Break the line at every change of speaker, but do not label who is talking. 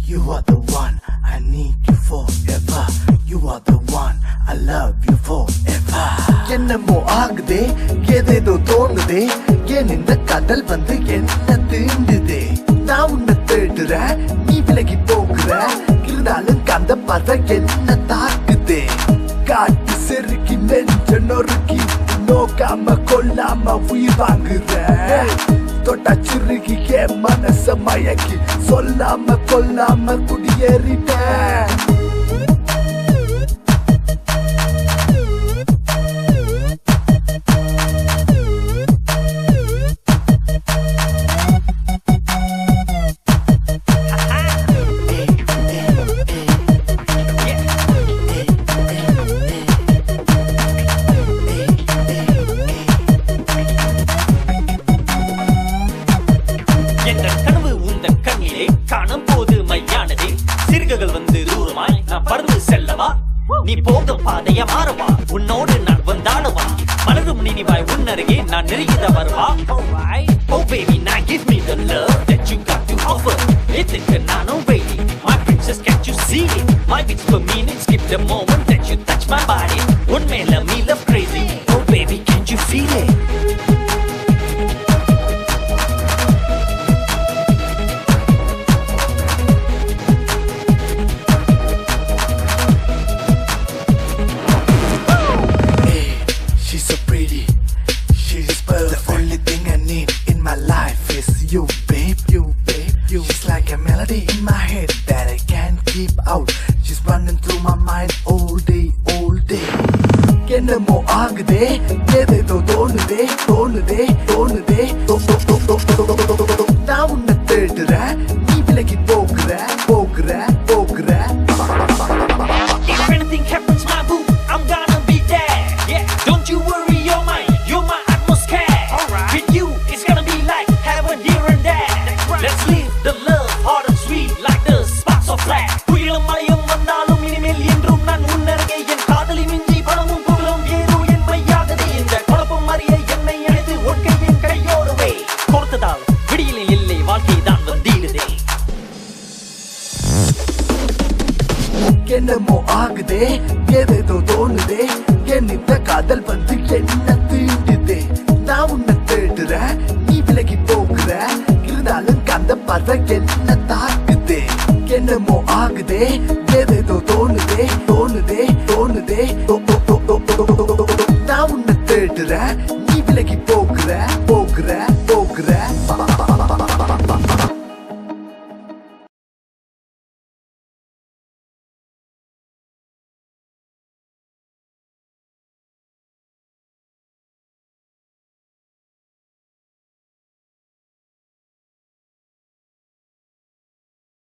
You are the one, I need you forever. You are the one, I love you forever. என்னமோ ஆகுதே ஏதேதோ தோணுதே ஏன் இந்த காதல் வந்து என்ன தீண்டுதே நான் உன்னை தேடுறேன் நீ விலகி போகிற இருந்தாலும் கந்த பார்வை என்ன தாக்குதே காட்டு செருக்கி நெஞ்ச நொறுக்கி நோக்காம கொல்லாம உயிர் வாங்குற தொட்டா சிறுகி என் மனச மயக்கி சொல்லாம கொல்லாம குடியேறிட்ட
காணும் போது மையானதே சிறுகைகள் வந்து தூரமாய் நான் பறந்து செல்லவா நீ போகும் பாதைய மாறவா உன்னோடு நான் வந்தாடவா மலரும் நினைவாய் உன்னருகே நான் நெருங்கிட வருவா Oh baby now give me the love that you got to offer இதுக்கு நானும் ready my princess can't you see it my beats per minute skip the moment that you touch my body உன்மேல me love crazy Oh baby can't you feel it
You babe, you She's like a melody in my head that I can't keep out. She's running through my mind all day என்னமோ ஆகுதே ஏதேதோ தோணுதே தோணுதே தோணுதே நான் உன்னை தேடுறேன் நீ விலகி போகிற போகிற போகிற
If anything happens my boo I'm gonna be there Yeah don't you worry you're my utmost care Alright with you it's gonna be like heaven here and there Let's live the love hard and sweet like the sparks of flag புயலும் மழையும் வந்தாலும் இனிமேல் என்றும் நான் உன்னருகே என் காதலி மிஞ்சி பணமும் புகழும் ஏதோ என் மையாகதே இந்த குழப்பம் அறிய என்னை அழைத்து ஒட்கை என் கையோடுவே கொடுத்ததால் விடியலில் இல்லை வாழ்க்கை தான் வந்தீடுதே
என்னமோ ஆகுதே ஏதேதோ தோணுதே என் இந்த காதல் வந்து என்ன தீண்டுதே நான் உன்னை தேடுறேன் நீ விலகி போகிற இருந்தாலும் கந்த பார்வை என்ன தாக்குதே என்னமோ ஆகுதே ஏதேதோ தோணுதே தோணுதே தோணுதே நான் உன்னை தேடுறேன் நீ விலகி போகிற போகிற